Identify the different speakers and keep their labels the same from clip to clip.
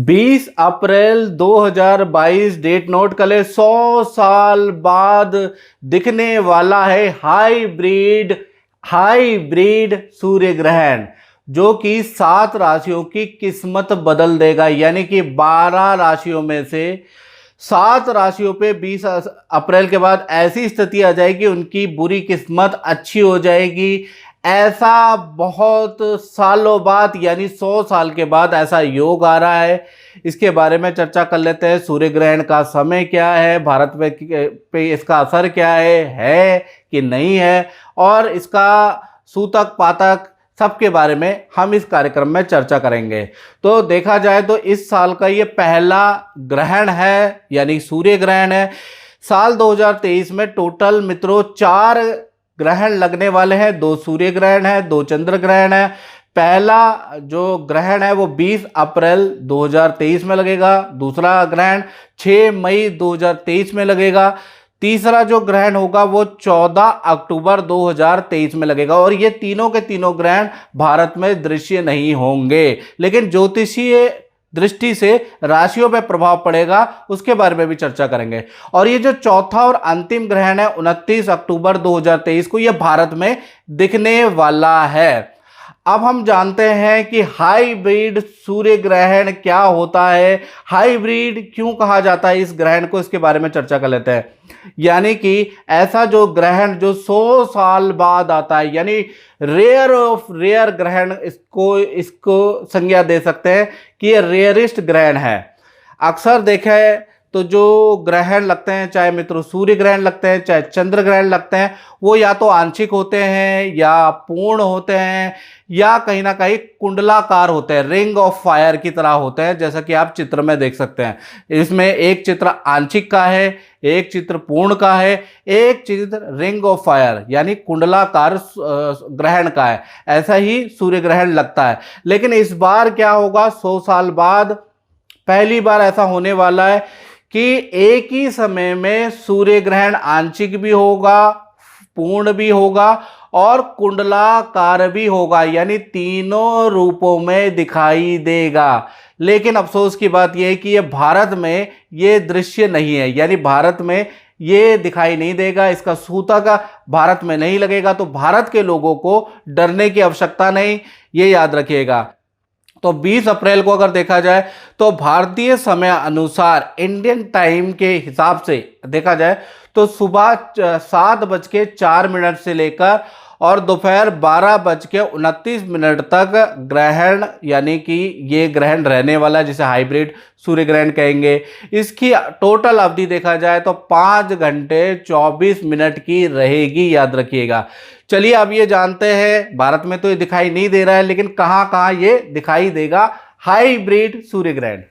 Speaker 1: 20 अप्रैल 2022 date note कर ले। 100 साल बाद दिखने वाला है हाइब्रिड सूर्य ग्रहण, जो कि 7 राशियों की किस्मत बदल देगा। यानी कि 12 राशियों में से 7 राशियों पे 20 अप्रैल के बाद ऐसी स्थिति आ जाएगी, उनकी बुरी किस्मत अच्छी हो जाएगी। ऐसा बहुत सालों बाद, यानी 100 साल के बाद ऐसा योग आ रहा है। इसके बारे में चर्चा कर लेते हैं। सूर्य ग्रहण का समय क्या है, भारत पे इसका असर क्या है कि नहीं है, और इसका सूतक पातक सबके बारे में हम इस कार्यक्रम में चर्चा करेंगे। तो देखा जाए तो इस साल का ये पहला ग्रहण है, यानी सूर्य ग्रहण है। साल 2023 में टोटल मित्रों 4 ग्रहण लगने वाले हैं। 2 सूर्य ग्रहण है, 2 चंद्र ग्रहण है। पहला जो ग्रहण है वो 20 अप्रैल 2023 में लगेगा। दूसरा ग्रहण 6 मई 2023 में लगेगा। तीसरा जो ग्रहण होगा वो 14 अक्टूबर 2023 में लगेगा। और ये तीनों के तीनों ग्रहण भारत में दृश्य नहीं होंगे, लेकिन ज्योतिषीय दृष्टि से राशियों पर प्रभाव पड़ेगा, उसके बारे में भी चर्चा करेंगे। और ये जो चौथा और अंतिम ग्रहण है 29 अक्टूबर 2023 को, ये भारत में दिखने वाला है। अब हम जानते हैं कि हाइब्रिड सूर्य ग्रहण क्या होता है, हाइब्रिड क्यों कहा जाता है इस ग्रहण को, इसके बारे में चर्चा कर लेते हैं। यानी कि ऐसा जो ग्रहण जो 100 साल बाद आता है, यानी रेयर ऑफ रेयर ग्रहण इसको संज्ञा दे सकते हैं कि ये रेयरिस्ट ग्रहण है। अक्सर देखा है तो जो ग्रहण लगते हैं, चाहे मित्रों सूर्य ग्रहण लगते हैं चाहे चंद्र ग्रहण लगते हैं, वो या तो आंशिक होते हैं या पूर्ण होते हैं या कहीं ना कहीं कुंडलाकार होते हैं, रिंग ऑफ फायर की तरह होते हैं, जैसा कि आप चित्र में देख सकते हैं। इसमें एक चित्र आंशिक का है, एक चित्र पूर्ण का है, एक चित्र रिंग ऑफ फायर यानी कुंडलाकार ग्रहण का है। ऐसा ही सूर्य ग्रहण लगता है। लेकिन इस बार क्या होगा, 100 साल बाद पहली बार ऐसा होने वाला है कि एक ही समय में सूर्य ग्रहण आंशिक भी होगा, पूर्ण भी होगा और कुंडलाकार भी होगा, यानी तीनों रूपों में दिखाई देगा। लेकिन अफसोस की बात यह है कि ये भारत में ये दृश्य नहीं है, यानी भारत में ये दिखाई नहीं देगा, इसका सूतक भारत में नहीं लगेगा। तो भारत के लोगों को डरने की आवश्यकता नहीं, ये याद रखिएगा। तो 20 अप्रैल को अगर देखा जाए तो भारतीय समय अनुसार इंडियन टाइम के हिसाब से देखा जाए तो सुबह 7:04 से लेकर और दोपहर 12:29 तक ग्रहण, यानी कि ये ग्रहण रहने वाला, जिसे हाइब्रिड सूर्य ग्रहण कहेंगे। इसकी टोटल अवधि देखा जाए तो 5 घंटे 24 मिनट की रहेगी, याद रखिएगा। चलिए अब ये जानते हैं, भारत में तो ये दिखाई नहीं दे रहा है, लेकिन कहाँ कहाँ ये दिखाई देगा हाइब्रिड सूर्य ग्रहण।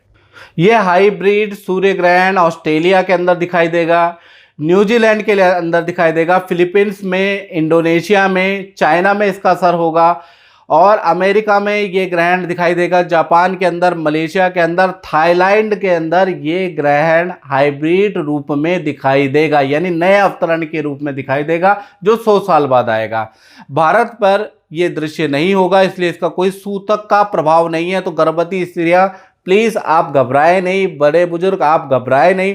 Speaker 1: ये हाइब्रिड सूर्य ग्रहण ऑस्ट्रेलिया के अंदर दिखाई देगा, न्यूजीलैंड के अंदर दिखाई देगा, फिलीपींस में, इंडोनेशिया में, चाइना में इसका असर होगा, और अमेरिका में ये ग्रहण दिखाई देगा, जापान के अंदर, मलेशिया के अंदर, थाईलैंड के अंदर ये ग्रहण हाइब्रिड रूप में दिखाई देगा, यानी नए अवतरण के रूप में दिखाई देगा, जो 100 साल बाद आएगा। भारत पर ये दृश्य नहीं होगा, इसलिए इसका कोई सूतक का प्रभाव नहीं है। तो गर्भवती स्त्रियां प्लीज आप घबराए नहीं, बड़े बुजुर्ग आप घबराए नहीं,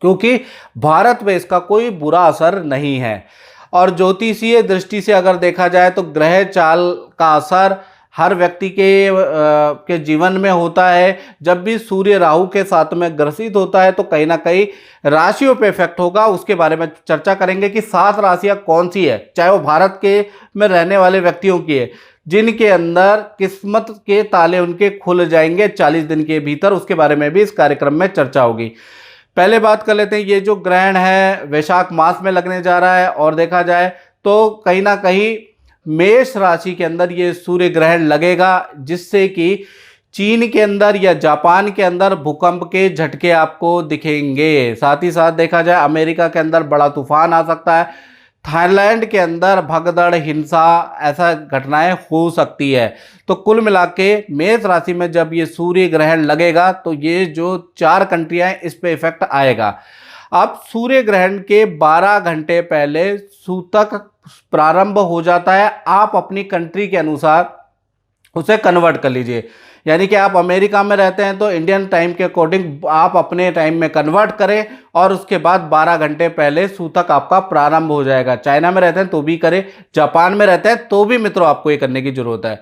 Speaker 1: क्योंकि भारत में इसका कोई बुरा असर नहीं है। और ज्योतिषीय दृष्टि से अगर देखा जाए तो ग्रह चाल का असर हर व्यक्ति के जीवन में होता है। जब भी सूर्य राहु के साथ में ग्रसित होता है तो कहीं ना कहीं राशियों पे इफेक्ट होगा, उसके बारे में चर्चा करेंगे कि 7 राशियां कौन सी है, चाहे वो भारत के में रहने वाले व्यक्तियों की है, जिनके अंदर किस्मत के ताले उनके खुल जाएंगे 40 दिन के भीतर। उसके बारे में भी इस कार्यक्रम में चर्चा होगी। पहले बात कर लेते हैं, ये जो ग्रहण है वैशाख मास में लगने जा रहा है, और देखा जाए तो कहीं ना कहीं मेष राशि के अंदर ये सूर्य ग्रहण लगेगा, जिससे कि चीन के अंदर या जापान के अंदर भूकंप के झटके आपको दिखेंगे। साथ ही साथ देखा जाए अमेरिका के अंदर बड़ा तूफान आ सकता है, थाईलैंड के अंदर भगदड़, हिंसा, ऐसा घटनाएं हो सकती है। तो कुल मिला के मेष राशि में जब ये सूर्य ग्रहण लगेगा तो ये जो 4 कंट्रियां इस पे इफेक्ट आएगा। अब सूर्य ग्रहण के 12 घंटे पहले सूतक प्रारंभ हो जाता है। आप अपनी कंट्री के अनुसार उसे कन्वर्ट कर लीजिए। यानी कि आप अमेरिका में रहते हैं तो इंडियन टाइम के अकॉर्डिंग आप अपने टाइम में कन्वर्ट करें और उसके बाद 12 घंटे पहले सूतक आपका प्रारंभ हो जाएगा। चाइना में रहते हैं तो भी करें, जापान में रहते हैं तो भी मित्रों आपको ये करने की जरूरत है।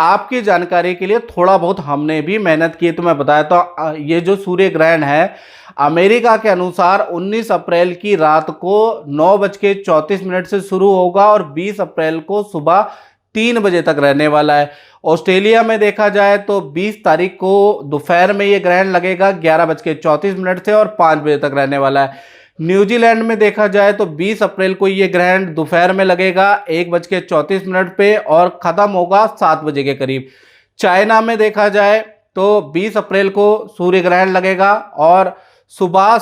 Speaker 1: आपकी जानकारी के लिए थोड़ा बहुत हमने भी मेहनत की तो मैं बताया, तो ये जो सूर्य ग्रहण है अमेरिका के अनुसार 19 अप्रैल की रात को 9:34 से शुरू होगा और 20 अप्रैल को सुबह 3 बजे तक रहने वाला है। ऑस्ट्रेलिया में देखा जाए तो 20 तारीख को दोपहर में ये ग्रहण लगेगा 11:34 से और 5 बजे तक रहने वाला है। न्यूजीलैंड में देखा जाए तो 20 अप्रैल को ये ग्रहण दोपहर में लगेगा 1:34 पे और ख़त्म होगा 7 बजे के करीब। चाइना में देखा जाए तो 20 अप्रैल को सूर्य ग्रहण लगेगा और सुबह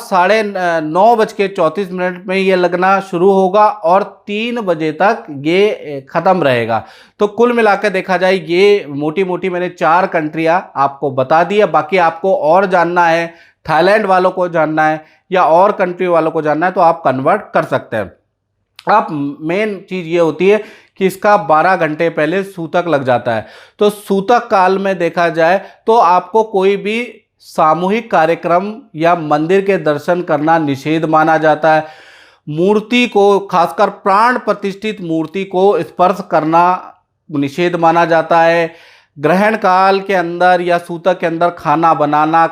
Speaker 1: 9:34 में ये लगना शुरू होगा और 3 बजे तक ये ख़त्म रहेगा। तो कुल मिलाकर देखा जाए ये मोटी मोटी मैंने 4 कंट्रियाँ आपको बता दी है। बाकी आपको और जानना है, थाईलैंड वालों को जानना है या और कंट्री वालों को जानना है तो आप कन्वर्ट कर सकते हैं। अब मेन चीज़ ये होती है कि इसका 12 घंटे पहले सूतक लग जाता है। तो सूतक काल में देखा जाए तो आपको कोई भी सामूहिक कार्यक्रम या मंदिर के दर्शन करना निषेध माना जाता है। मूर्ति को, खासकर प्राण प्रतिष्ठित मूर्ति को स्पर्श करना निषेध माना जाता है। ग्रहण काल के अंदर या सूतक के अंदर खाना बनाना,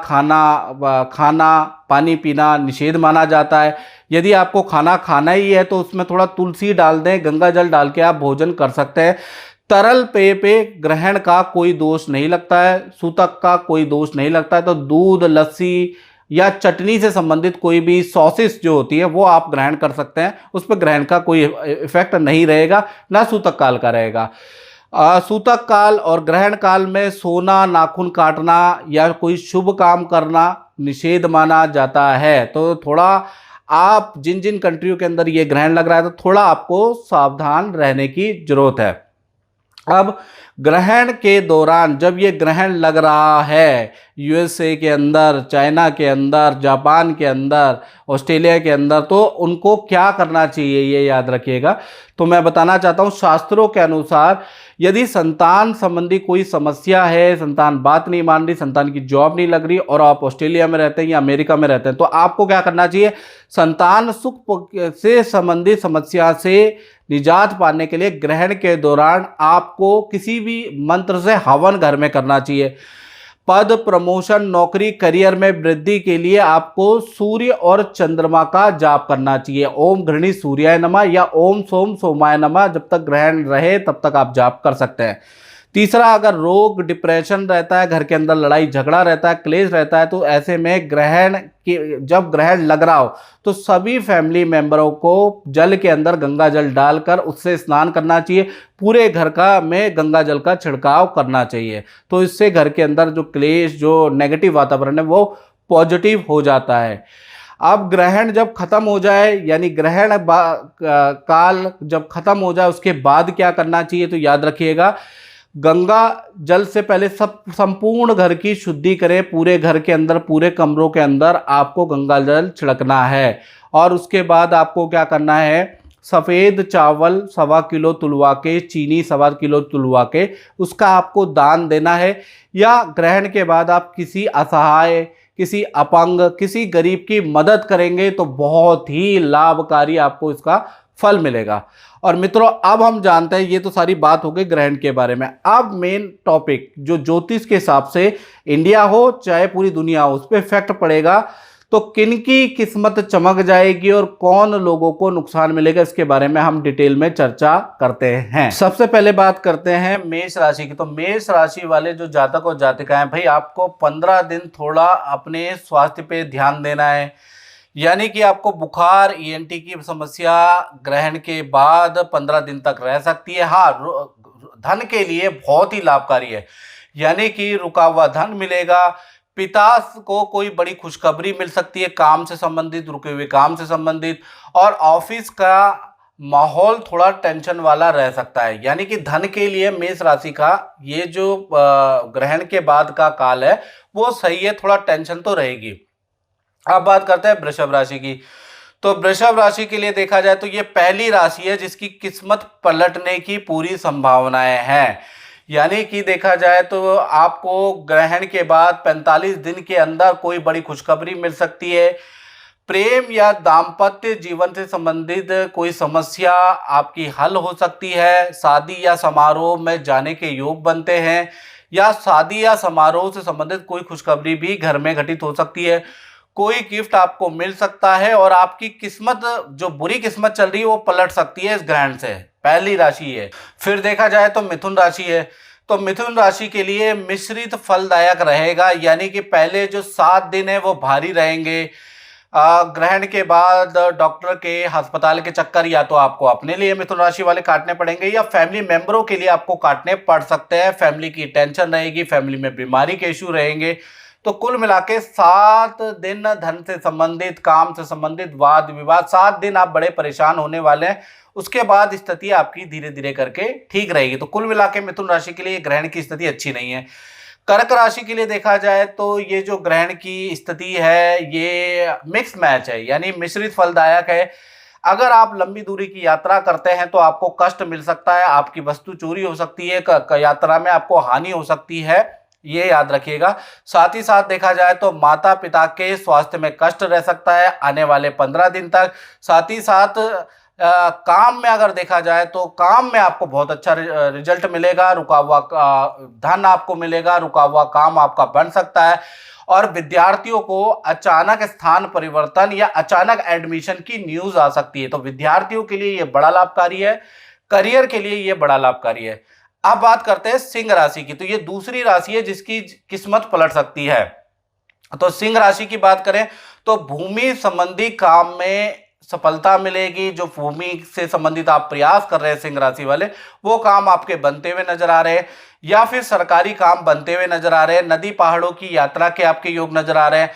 Speaker 1: खाना पानी पीना निषेध माना जाता है। यदि आपको खाना खाना ही है तो उसमें थोड़ा तुलसी डाल दें, गंगा जल डाल के आप भोजन कर सकते हैं। तरल पेय पे ग्रहण का कोई दोष नहीं लगता है, सूतक का कोई दोष नहीं लगता है। तो दूध, लस्सी या चटनी से संबंधित कोई भी सॉसेस जो होती है वो आप ग्रहण कर सकते हैं, उस पर ग्रहण का कोई इफेक्ट नहीं रहेगा, ना सूतक काल का रहेगा। सूतक काल और ग्रहण काल में सोना, नाखून काटना या कोई शुभ काम करना निषेध माना जाता है। तो थोड़ा आप जिन जिन कंट्रियों के अंदर ये ग्रहण लग रहा है तो थोड़ा आपको सावधान रहने की जरूरत है। अब ग्रहण के दौरान जब ये ग्रहण लग रहा है यूएसए के अंदर, चाइना के अंदर, जापान के अंदर, ऑस्ट्रेलिया के अंदर, तो उनको क्या करना चाहिए ये याद रखिएगा। तो मैं बताना चाहता हूँ शास्त्रों के अनुसार यदि संतान संबंधी कोई समस्या है, संतान बात नहीं मान रही, संतान की जॉब नहीं लग रही और आप ऑस्ट्रेलिया में रहते हैं या अमेरिका में रहते हैं तो आपको क्या करना चाहिए, संतान सुख से संबंधित समस्या से निजात पाने के लिए ग्रहण के दौरान आपको किसी भी मंत्र से हवन घर में करना चाहिए। पद, प्रमोशन, नौकरी, करियर में वृद्धि के लिए आपको सूर्य और चंद्रमा का जाप करना चाहिए। ओम घृणी सूर्याय नमः या ओम सोम सोमाय नमः जब तक ग्रहण रहे तब तक आप जाप कर सकते हैं। तीसरा, अगर रोग, डिप्रेशन रहता है, घर के अंदर लड़ाई झगड़ा रहता है, क्लेश रहता है, तो ऐसे में जब ग्रहण लग रहा हो तो सभी फैमिली मेंबरों को जल के अंदर गंगा जल डालकर उससे स्नान करना चाहिए। पूरे घर में गंगा जल का छिड़काव करना चाहिए। तो इससे घर के अंदर जो क्लेश, जो नेगेटिव वातावरण है वो पॉजिटिव हो जाता है। अब ग्रहण जब खत्म हो जाए, यानी ग्रहण काल जब खत्म हो जाए उसके बाद क्या करना चाहिए, तो याद रखिएगा गंगा जल से पहले संपूर्ण घर की शुद्धि करें। पूरे घर के अंदर, पूरे कमरों के अंदर आपको गंगा जल छिड़कना है। और उसके बाद आपको क्या करना है, सफ़ेद चावल 1.25 किलो तुलवा के, चीनी 1.25 किलो तुलवा के उसका आपको दान देना है। या ग्रहण के बाद आप किसी असहाय, किसी अपंग, किसी गरीब की मदद करेंगे तो बहुत ही लाभकारी आपको इसका फल मिलेगा। और मित्रों अब हम जानते हैं, ये तो सारी बात हो गई ग्रहण के बारे में। अब मेन टॉपिक जो ज्योतिष के हिसाब से इंडिया हो चाहे पूरी दुनिया हो उस पर इफेक्ट पड़ेगा, तो किनकी किस्मत चमक जाएगी और कौन लोगों को नुकसान मिलेगा, इसके बारे में हम डिटेल में चर्चा करते हैं। सबसे पहले बात करते हैं मेष राशि की। तो मेष राशि वाले जो जातक और जातिकाएं, भाई आपको 15 दिन थोड़ा अपने स्वास्थ्य पे ध्यान देना है। यानी कि आपको बुखार, ईएनटी की समस्या ग्रहण के बाद 15 दिन तक रह सकती है। हाँ, धन के लिए बहुत ही लाभकारी है, यानी कि रुका हुआ धन मिलेगा। पिता को कोई बड़ी खुशखबरी मिल सकती है, काम से संबंधित, रुके हुए काम से संबंधित। और ऑफिस का माहौल थोड़ा टेंशन वाला रह सकता है। यानी कि धन के लिए मेष राशि का ये जो ग्रहण के बाद का काल है वो सही है, थोड़ा टेंशन तो रहेगी। अब बात करते हैं वृषभ राशि की। तो वृषभ राशि के लिए देखा जाए तो ये पहली राशि है जिसकी किस्मत पलटने की पूरी संभावनाएं हैं। यानी कि देखा जाए तो आपको ग्रहण के बाद 45 दिन के अंदर कोई बड़ी खुशखबरी मिल सकती है। प्रेम या दाम्पत्य जीवन से संबंधित कोई समस्या आपकी हल हो सकती है। शादी या समारोह में जाने के योग बनते हैं, या शादी या समारोह से संबंधित कोई खुशखबरी भी घर में घटित हो सकती है। कोई गिफ्ट आपको मिल सकता है और आपकी किस्मत, जो बुरी किस्मत चल रही है, वो पलट सकती है इस ग्रहण से। पहली राशि है। फिर देखा जाए तो मिथुन राशि है। तो मिथुन राशि के लिए मिश्रित फलदायक रहेगा, यानी कि पहले जो 7 दिन है वो भारी रहेंगे। ग्रहण के बाद डॉक्टर के, अस्पताल के चक्कर या तो आपको अपने लिए मिथुन राशि वाले काटने पड़ेंगे, या फैमिली मेंबरों के लिए आपको काटने पड़ सकते हैं। फैमिली की टेंशन रहेगी, फैमिली में बीमारी के इशू रहेंगे। तो कुल मिला के 7 दिन धन से संबंधित, काम से संबंधित, वाद विवाद, 7 दिन आप बड़े परेशान होने वाले हैं। उसके बाद स्थिति आपकी धीरे धीरे करके ठीक रहेगी। तो कुल मिला के मिथुन राशि के लिए ग्रहण की स्थिति अच्छी नहीं है। कर्क राशि के लिए देखा जाए तो ये जो ग्रहण की स्थिति है ये मिक्स मैच है, यानी मिश्रित फलदायक है। अगर आप लंबी दूरी की यात्रा करते हैं तो आपको कष्ट मिल सकता है, आपकी वस्तु चोरी हो सकती है, यात्रा में आपको हानि हो सकती है, ये याद रखिएगा। साथ ही साथ देखा जाए तो माता पिता के स्वास्थ्य में कष्ट रह सकता है आने वाले 15 दिन तक। साथ ही साथ काम में अगर देखा जाए तो काम में आपको बहुत अच्छा रिजल्ट मिलेगा। रुका हुआ धन आपको मिलेगा, रुका हुआ काम आपका बन सकता है। और विद्यार्थियों को अचानक स्थान परिवर्तन या अचानक एडमिशन की न्यूज आ सकती है। तो विद्यार्थियों के लिए ये बड़ा लाभकारी है, करियर के लिए ये बड़ा लाभकारी है। अब बात करते हैं सिंह राशि की। तो ये दूसरी राशि है जिसकी किस्मत पलट सकती है। तो सिंह राशि की बात करें तो भूमि संबंधी काम में सफलता मिलेगी। जो भूमि से संबंधित आप प्रयास कर रहे हैं सिंह राशि वाले, वो काम आपके बनते हुए नजर आ रहे हैं, या फिर सरकारी काम बनते हुए नजर आ रहे हैं। नदी पहाड़ों की यात्रा के आपके योग नजर आ रहे हैं।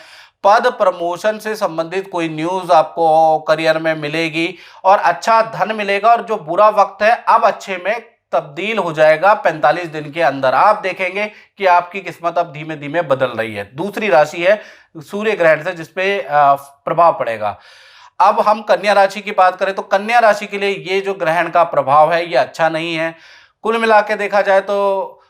Speaker 1: पद प्रमोशन से संबंधित कोई न्यूज आपको करियर में मिलेगी और अच्छा धन मिलेगा। और जो बुरा वक्त है अब अच्छे में तब्दील हो जाएगा 45 दिन के अंदर। आप देखेंगे कि आपकी किस्मत अब धीमे धीमे बदल रही है। दूसरी राशि है सूर्य ग्रहण से जिसपे प्रभाव पड़ेगा। अब हम कन्या राशि की बात करें तो कन्या राशि के लिए ये जो ग्रहण का प्रभाव है ये अच्छा नहीं है। कुल मिला के देखा जाए तो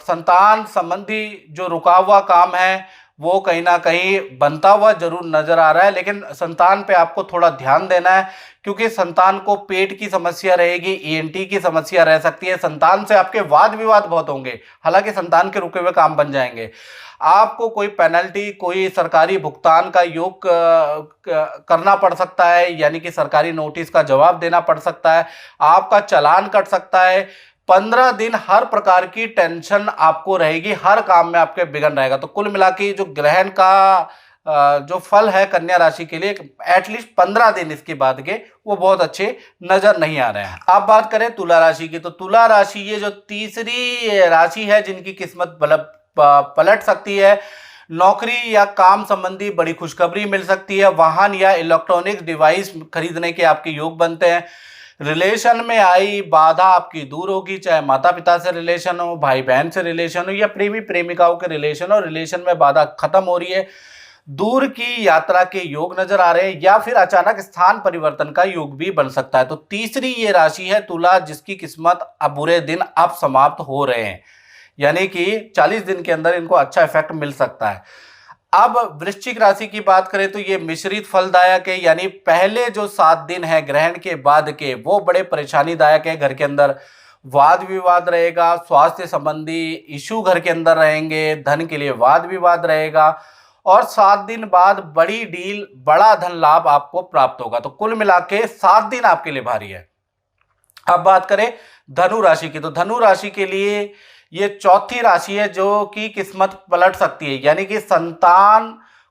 Speaker 1: संतान संबंधी जो रुका हुआ काम है वो कहीं ना कहीं बनता हुआ जरूर नजर आ रहा है, लेकिन संतान पे आपको थोड़ा ध्यान देना है, क्योंकि संतान को पेट की समस्या रहेगी, ईएनटी की समस्या रह सकती है। संतान से आपके वाद विवाद बहुत होंगे, हालांकि संतान के रुके हुए काम बन जाएंगे। आपको कोई पेनल्टी, कोई सरकारी भुगतान का योग करना पड़ सकता है, यानी कि सरकारी नोटिस का जवाब देना पड़ सकता है, आपका चालान कट सकता है। 15 दिन हर प्रकार की टेंशन आपको रहेगी, हर काम में आपके बिगड़ रहेगा। तो कुल मिला के जो ग्रहण का जो फल है कन्या राशि के लिए, एटलीस्ट 15 दिन इसके बाद के वो बहुत अच्छे नजर नहीं आ रहे हैं। अब बात करें तुला राशि की। तो तुला राशि ये जो तीसरी राशि है जिनकी किस्मत पलट सकती है। नौकरी या काम संबंधी बड़ी खुशखबरी मिल सकती है। वाहन या इलेक्ट्रॉनिक्स डिवाइस खरीदने के आपके योग बनते हैं। रिलेशन में आई बाधा आपकी दूर होगी, चाहे माता पिता से रिलेशन हो, भाई बहन से रिलेशन हो, या प्रेमी प्रेमिकाओं के रिलेशन हो। रिलेशन में बाधा खत्म हो रही है। दूर की यात्रा के योग नजर आ रहे हैं, या फिर अचानक स्थान परिवर्तन का योग भी बन सकता है। तो तीसरी ये राशि है तुला जिसकी किस्मत अब बुरे दिन अब समाप्त हो रहे हैं, यानी कि 40 दिन के अंदर इनको अच्छा इफेक्ट मिल सकता है। अब वृश्चिक राशि की बात करें तो ये मिश्रित फलदायक है, यानी पहले जो 7 दिन है ग्रहण के बाद के वो बड़े परेशानीदायक है। घर के अंदर वाद विवाद रहेगा, स्वास्थ्य संबंधी इशू घर के अंदर रहेंगे, धन के लिए वाद विवाद रहेगा, और 7 दिन बाद बड़ी डील, बड़ा धन लाभ आपको प्राप्त होगा। तो कुल मिला के 7 दिन आपके लिए भारी है। अब बात करें धनु राशि की। तो धनु राशि के लिए ये चौथी राशि है जो कि किस्मत पलट सकती है, यानी कि संतान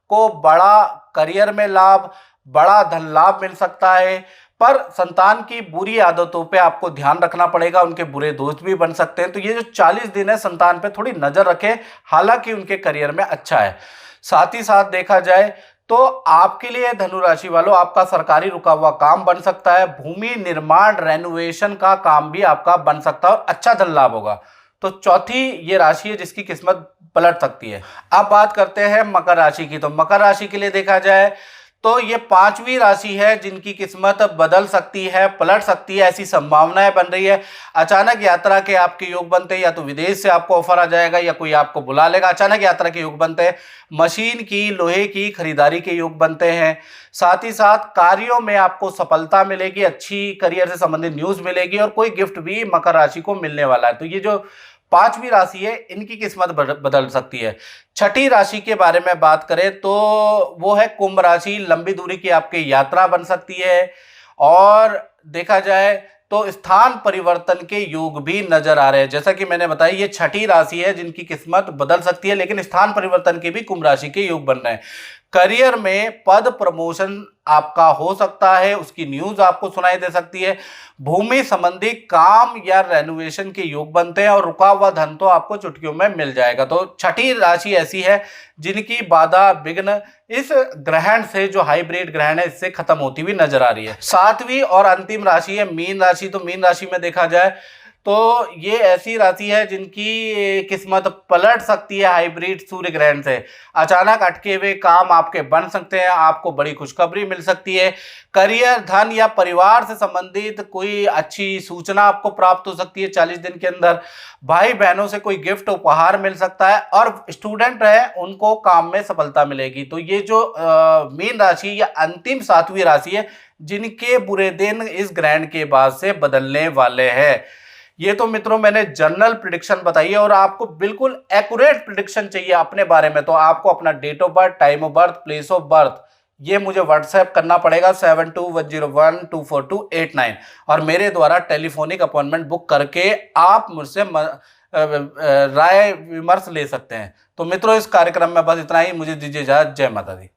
Speaker 1: को बड़ा करियर में लाभ, बड़ा धन लाभ मिल सकता है। पर संतान की बुरी आदतों पे आपको ध्यान रखना पड़ेगा, उनके बुरे दोस्त भी बन सकते हैं। तो ये जो 40 दिन है संतान पे थोड़ी नजर रखें, हालांकि उनके करियर में अच्छा है। साथ ही साथ देखा जाए तो आपके लिए धनु राशि वालों आपका सरकारी रुका हुआ काम बन सकता है। भूमि निर्माण रेनोवेशन का काम भी आपका बन सकता है और अच्छा धन लाभ होगा। तो चौथी ये राशि है जिसकी किस्मत पलट सकती है। अब बात करते हैं मकर राशि की। तो मकर राशि के लिए देखा जाए तो ये पांचवी राशि है जिनकी किस्मत बदल सकती है, पलट सकती है, ऐसी संभावनाएं बन रही है। अचानक यात्रा के आपके योग बनते हैं, या तो विदेश से आपको ऑफर आ जाएगा या कोई आपको बुला लेगा। अचानक यात्रा के योग बनते हैं, मशीन की, लोहे की खरीदारी के योग बनते हैं। साथ ही साथ कार्यों में आपको सफलता मिलेगी, अच्छी करियर से संबंधित न्यूज मिलेगी और कोई गिफ्ट भी मकर राशि को मिलने वाला है। तो ये जो पांचवी राशि है इनकी किस्मत बदल सकती है। छठी राशि के बारे में बात करें तो वो है कुंभ राशि। लंबी दूरी की आपकी यात्रा बन सकती है और देखा जाए तो स्थान परिवर्तन के योग भी नजर आ रहे हैं। जैसा कि मैंने बताया ये छठी राशि है जिनकी किस्मत बदल सकती है, लेकिन स्थान परिवर्तन के भी कुंभ राशि के योग बन रहे हैं। करियर में पद प्रमोशन आपका हो सकता है, उसकी न्यूज आपको सुनाई दे सकती है। भूमि संबंधी काम या रेनोवेशन के योग बनते हैं और रुका हुआ धन तो आपको चुटकियों में मिल जाएगा। तो छठी राशि ऐसी है जिनकी बाधा विघ्न इस ग्रहण से, जो हाइब्रिड ग्रहण है, इससे खत्म होती हुई नजर आ रही है। सातवीं और अंतिम राशि है मीन राशि। तो मीन राशि में देखा जाए तो ये ऐसी राशि है जिनकी किस्मत पलट सकती है हाइब्रिड सूर्य ग्रहण से। अचानक अटके हुए काम आपके बन सकते हैं, आपको बड़ी खुशखबरी मिल सकती है। करियर, धन या परिवार से संबंधित कोई अच्छी सूचना आपको प्राप्त हो सकती है 40 दिन के अंदर। भाई बहनों से कोई गिफ्ट उपहार मिल सकता है और स्टूडेंट है उनको काम में सफलता मिलेगी। तो ये जो मीन राशि या अंतिम सातवीं राशि है जिनके बुरे दिन इस ग्रहण के बाद से बदलने वाले हैं। ये तो मित्रों मैंने जनरल प्रिडिक्शन बताई है, और आपको बिल्कुल एक्यूरेट प्रिडिक्शन चाहिए अपने बारे में तो आपको अपना date of birth, time of birth, place of birth ये मुझे व्हाट्सएप करना पड़ेगा 7210124289 और मेरे द्वारा टेलीफोनिक अपॉइंटमेंट बुक करके आप मुझसे राय विमर्श ले सकते हैं। तो मित्रों इस कार्यक्रम में बस इतना ही। मुझे दीजिए इजाजत। जय माता दी।